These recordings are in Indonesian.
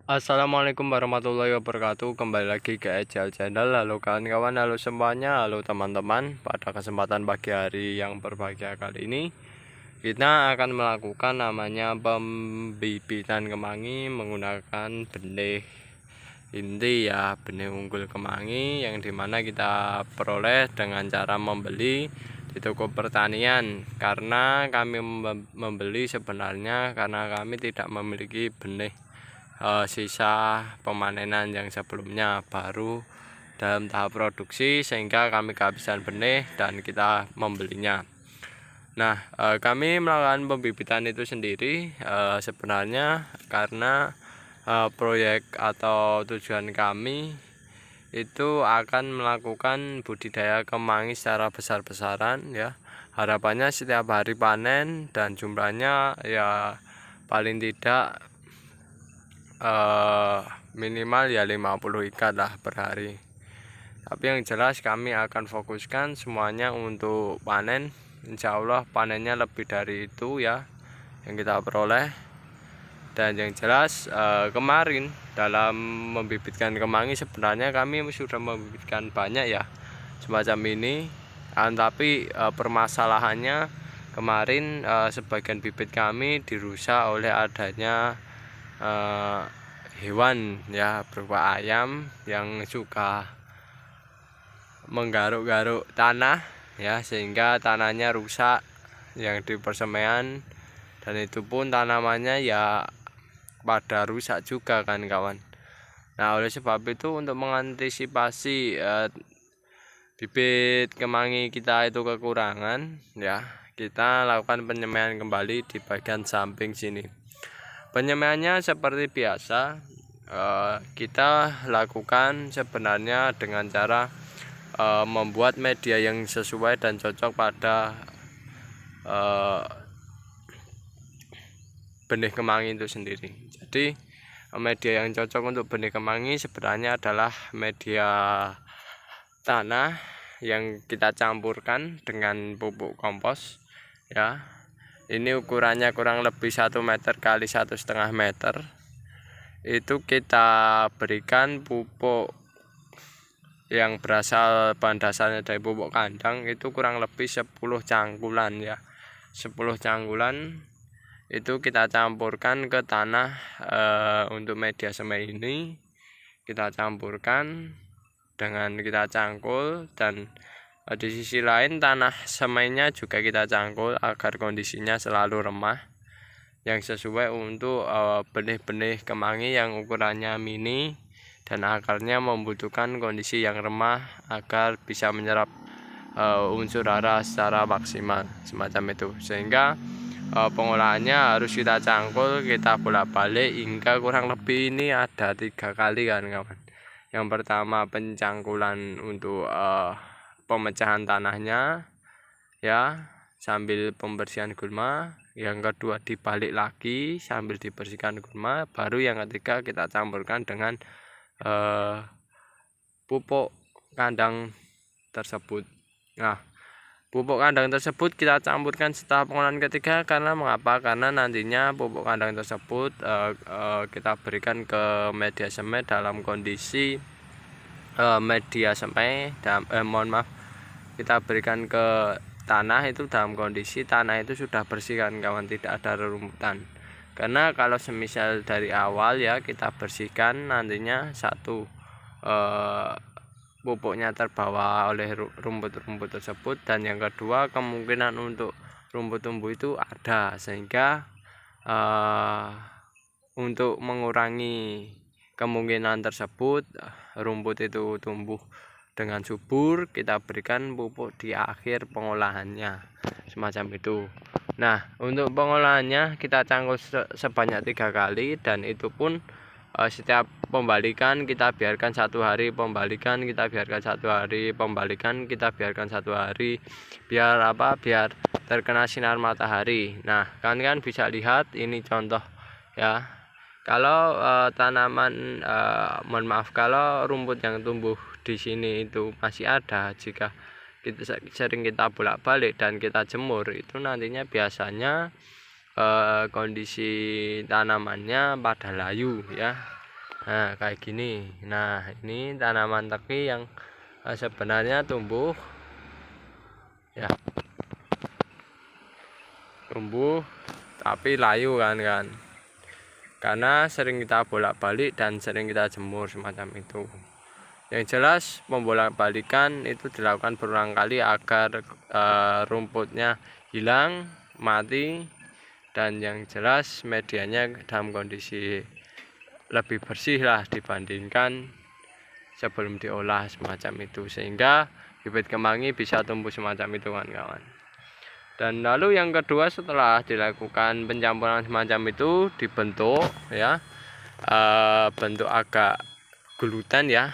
Assalamualaikum warahmatullahi wabarakatuh. Kembali lagi ke Ejal Channel. Halo kawan-kawan, halo semuanya, halo teman-teman. Pada kesempatan pagi hari yang berbahagia kali ini, kita akan melakukan namanya pembibitan kemangi menggunakan benih inti ya, benih unggul kemangi yang dimana kita peroleh dengan cara membeli di toko pertanian. Karena kami membeli sebenarnya karena kami tidak memiliki benih sisa pemanenan yang sebelumnya, baru dalam tahap produksi, sehingga kami kehabisan benih dan kita membelinya. Nah, kami melakukan pembibitan itu sendiri sebenarnya karena proyek atau tujuan kami itu akan melakukan budidaya kemangi secara besar-besaran ya. Harapannya setiap hari panen dan jumlahnya ya paling tidak minimal ya 50 ikat lah per hari. Tapi yang jelas kami akan fokuskan semuanya untuk panen. Insya Allah panennya lebih dari itu ya yang kita peroleh. Dan yang jelas kemarin dalam membibitkan kemangi sebenarnya kami sudah membibitkan banyak ya semacam ini. Tapi permasalahannya kemarin sebagian bibit kami dirusak oleh adanya hewan ya berupa ayam yang suka menggaruk-garuk tanah ya, sehingga tanahnya rusak yang di persemaian, dan itu pun tanamannya ya pada rusak juga kan kawan. Nah, oleh sebab itu untuk mengantisipasi bibit kemangi kita itu kekurangan ya, kita lakukan penyemaian kembali di bagian samping sini. Penyemaiannya seperti biasa kita lakukan sebenarnya dengan cara membuat media yang sesuai dan cocok pada benih kemangi itu sendiri. Jadi media yang cocok untuk benih kemangi sebenarnya adalah media tanah yang kita campurkan dengan pupuk kompos ya. Ini ukurannya kurang lebih 1 meter kali 1,5 meter. Itu kita berikan pupuk yang berasal bahan dasarnya dari pupuk kandang, itu kurang lebih 10 cangkulan ya. 10 cangkulan itu kita campurkan ke tanah untuk media semai ini. Kita campurkan dengan kita cangkul, dan di sisi lain tanah semainya juga kita cangkul agar kondisinya selalu remah yang sesuai untuk benih-benih kemangi yang ukurannya mini dan akarnya membutuhkan kondisi yang remah agar bisa menyerap unsur hara secara maksimal semacam itu, sehingga pengolahannya harus kita cangkul, kita bolak-balik hingga kurang lebih ini ada 3 kali kan kawan. Yang pertama pencangkulan untuk pemecahan tanahnya ya sambil pembersihan gulma. Yang kedua dibalik lagi sambil dibersihkan gulma. Baru yang ketiga kita campurkan dengan pupuk kandang tersebut. Nah, pupuk kandang tersebut kita campurkan setelah pengolahan ketiga. Karena mengapa? Karena nantinya pupuk kandang tersebut kita berikan ke media semai dalam kondisi kita berikan ke tanah itu dalam kondisi tanah itu sudah bersih kan kawan, tidak ada rerumputan. Karena kalau semisal dari awal ya kita bersihkan, nantinya satu pupuknya terbawa oleh rumput-rumput tersebut, dan yang kedua kemungkinan untuk rumput tumbuh itu ada, sehingga untuk mengurangi kemungkinan tersebut rumput itu tumbuh dengan subur, kita berikan pupuk di akhir pengolahannya semacam itu. Nah, untuk pengolahannya kita cangkul sebanyak 3 kali, dan itu pun setiap pembalikan kita biarkan 1 hari, pembalikan kita biarkan 1 hari, pembalikan kita biarkan 1 hari, biar apa? Biar terkena sinar matahari. Nah, kalian bisa lihat ini contoh ya. Kalau tanaman mohon maaf, kalau rumput yang tumbuh di sini itu masih ada, jika kita sering kita bolak-balik dan kita jemur, itu nantinya biasanya kondisi tanamannya pada layu ya. Nah kayak gini. Nah ini tanaman teki yang sebenarnya tumbuh ya, tumbuh tapi layu kan, karena sering kita bolak-balik dan sering kita jemur semacam itu. Yang jelas membolak-balikan itu dilakukan berulang kali agar rumputnya hilang, mati, dan yang jelas medianya dalam kondisi lebih bersih lah dibandingkan sebelum diolah semacam itu, sehingga bibit kemangi bisa tumbuh semacam itu kawan-kawan. Dan lalu yang kedua, setelah dilakukan pencampuran semacam itu, dibentuk ya, bentuk agak gulutan ya,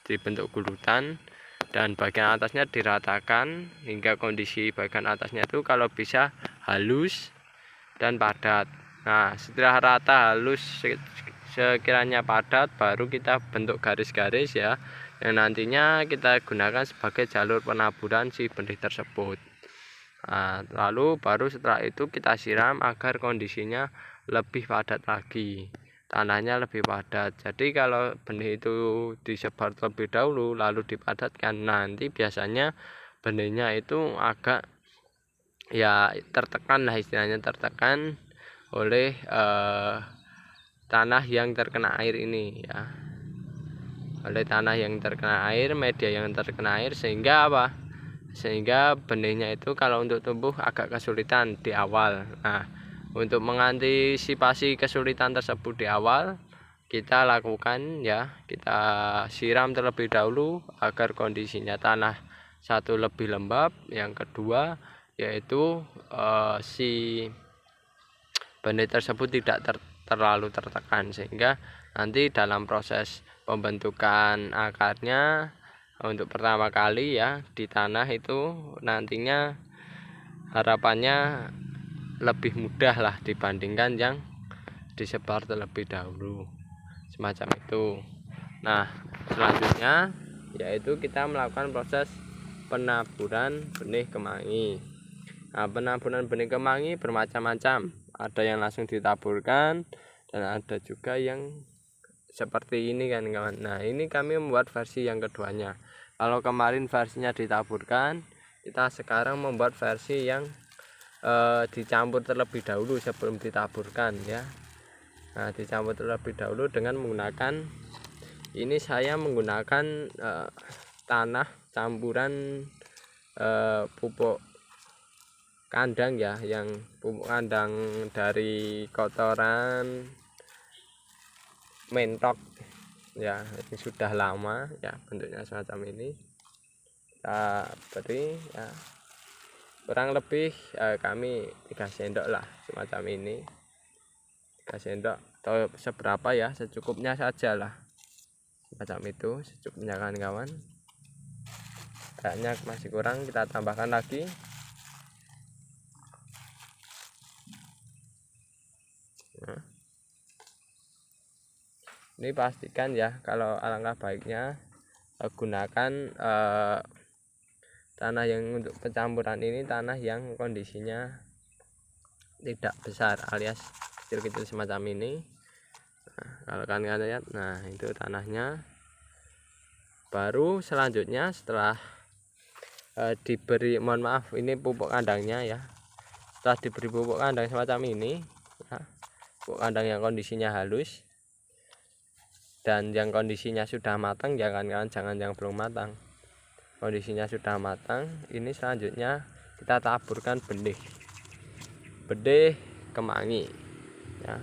dibentuk gulutan, dan bagian atasnya diratakan hingga kondisi bagian atasnya itu kalau bisa halus dan padat. Nah setelah rata, halus, sekiranya padat, baru kita bentuk garis-garis ya, yang nantinya kita gunakan sebagai jalur penaburan si benih tersebut. Nah, lalu baru setelah itu kita siram agar kondisinya lebih padat lagi, tanahnya lebih padat. Jadi kalau benih itu disebar terlebih dahulu lalu dipadatkan, nanti biasanya benihnya itu agak ya tertekan lah, istilahnya tertekan oleh tanah yang terkena air ini ya, oleh tanah yang terkena air, media yang terkena air, sehingga apa? Sehingga benihnya itu kalau untuk tumbuh agak kesulitan di awal. Nah untuk mengantisipasi kesulitan tersebut di awal, kita lakukan ya, kita siram terlebih dahulu agar kondisinya tanah satu lebih lembab, yang kedua yaitu si benih tersebut tidak terlalu tertekan, sehingga nanti dalam proses pembentukan akarnya untuk pertama kali ya di tanah itu nantinya harapannya lebih mudah lah dibandingkan yang disebar terlebih dahulu semacam itu. Nah selanjutnya yaitu kita melakukan proses penaburan benih kemangi. Nah penaburan benih kemangi bermacam-macam, ada yang langsung ditaburkan dan ada juga yang seperti ini kan kawan. Nah ini kami membuat versi yang keduanya. Kalau kemarin versinya ditaburkan, kita sekarang membuat versi yang dicampur terlebih dahulu sebelum ditaburkan ya. Nah dicampur terlebih dahulu dengan menggunakan, ini saya menggunakan tanah campuran pupuk kandang ya, yang pupuk kandang dari kotoran mentok ya, ini sudah lama ya, bentuknya semacam ini. Kita beri ya kurang lebih kami 3 sendok lah semacam ini, 3 sendok atau seberapa ya, secukupnya saja lah semacam itu, secukupnya kan kawan. Kayaknya masih kurang, kita tambahkan lagi. Nah, ini pastikan ya, kalau alangkah baiknya gunakan tanah yang untuk pencampuran ini, tanah yang kondisinya tidak besar alias kecil-kecil semacam ini. Nah, kalau kalian lihat, nah itu tanahnya. Baru selanjutnya setelah diberi, mohon maaf ini pupuk kandangnya ya, setelah diberi pupuk kandang semacam ini ya, pupuk kandang yang kondisinya halus dan yang kondisinya sudah matang, jangan yang belum matang, kondisinya sudah matang. Ini selanjutnya kita taburkan benih kemangi ya.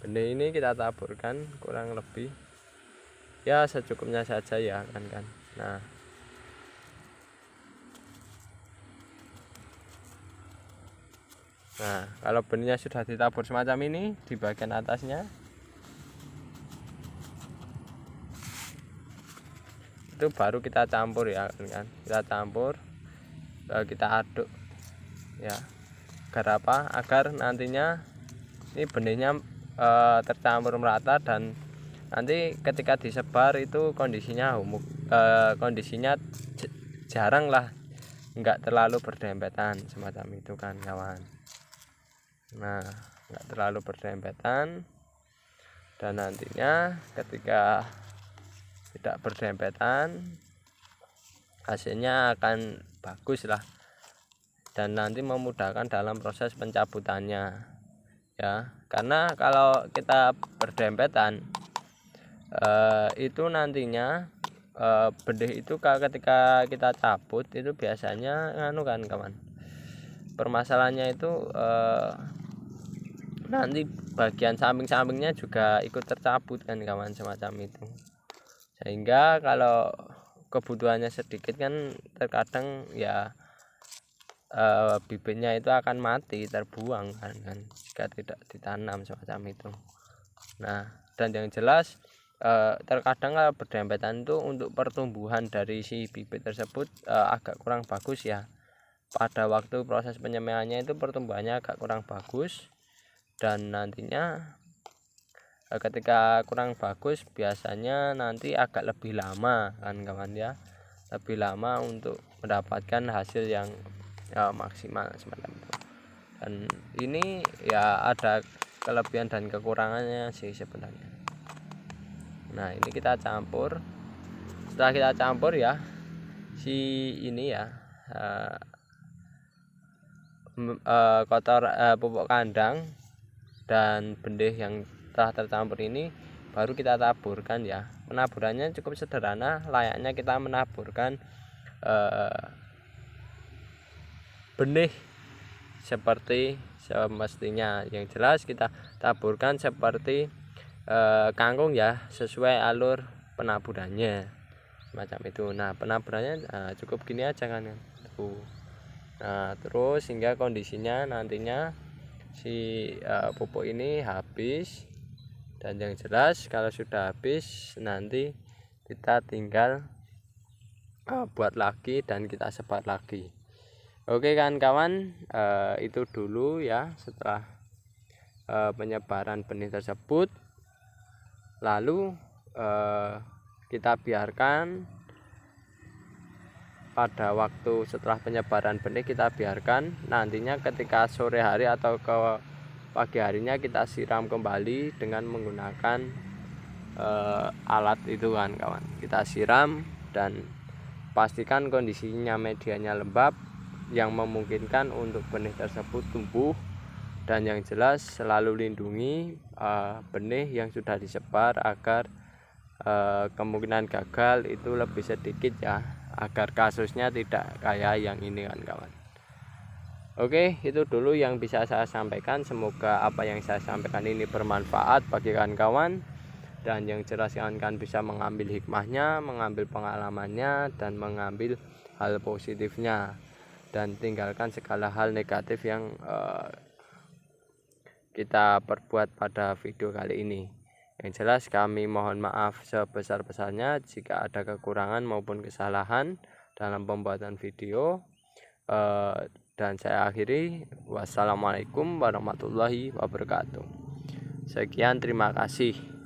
Benih ini kita taburkan kurang lebih ya secukupnya saja ya kan. Nah kalau benihnya sudah ditabur semacam ini di bagian atasnya, itu baru kita campur ya kan, kita campur, kita aduk ya, agar apa? Agar nantinya ini benihnya tercampur merata, dan nanti ketika disebar itu kondisinya kondisinya jarang lah, enggak terlalu berdempetan semacam itu kan kawan. Nah nggak terlalu berdempetan, dan nantinya ketika tidak berdempetan hasilnya akan bagus lah, dan nanti memudahkan dalam proses pencabutannya ya. Karena kalau kita berdempetan itu nantinya benih itu ketika kita cabut itu biasanya kan kawan, permasalahannya itu nanti bagian samping-sampingnya juga ikut tercabut kan kawan, semacam itu. Sehingga kalau kebutuhannya sedikit kan terkadang ya bibitnya itu akan mati, terbuang kan jika tidak ditanam semacam itu. Nah, dan yang jelas terkadang kalau berdempetan itu untuk pertumbuhan dari si bibit tersebut agak kurang bagus ya. Pada waktu proses penyemaiannya itu pertumbuhannya agak kurang bagus, dan nantinya ketika kurang bagus biasanya nanti agak lebih lama kan kawan ya, lebih lama untuk mendapatkan hasil yang maksimal semacam itu. Dan ini ya ada kelebihan dan kekurangannya sih sebenarnya. Nah, ini kita campur. Setelah kita campur ya, si ini ya pupuk kandang dan benih yang telah tercampur ini baru kita taburkan ya. Penaburannya cukup sederhana, layaknya kita menaburkan benih seperti semestinya. Yang jelas kita taburkan seperti kangkung ya, sesuai alur penaburannya semacam itu. Nah, penaburannya cukup gini aja kan tuh. Nah, terus hingga kondisinya nantinya si pupuk ini habis, dan yang jelas kalau sudah habis nanti kita tinggal buat lagi dan kita sebar lagi. Oke kan kawan, itu dulu ya setelah penyebaran benih tersebut. Lalu kita biarkan pada waktu setelah penyebaran benih, kita biarkan nantinya ketika sore hari atau ke pagi harinya kita siram kembali dengan menggunakan alat itu kan kawan. Kita siram dan pastikan kondisinya medianya lembab yang memungkinkan untuk benih tersebut tumbuh, dan yang jelas selalu lindungi benih yang sudah disebar agar kemungkinan gagal itu lebih sedikit ya, agar kasusnya tidak kayak yang ini kan kawan. Oke, itu dulu yang bisa saya sampaikan. Semoga apa yang saya sampaikan ini bermanfaat bagi kawan-kawan, dan yang jelas kawan-kawan bisa mengambil hikmahnya, mengambil pengalamannya, dan mengambil hal positifnya, dan tinggalkan segala hal negatif yang kita perbuat pada video kali ini. Yang jelas kami mohon maaf sebesar-besarnya jika ada kekurangan maupun kesalahan dalam pembuatan video. Dan saya akhiri, wassalamualaikum warahmatullahi wabarakatuh. Sekian, terima kasih.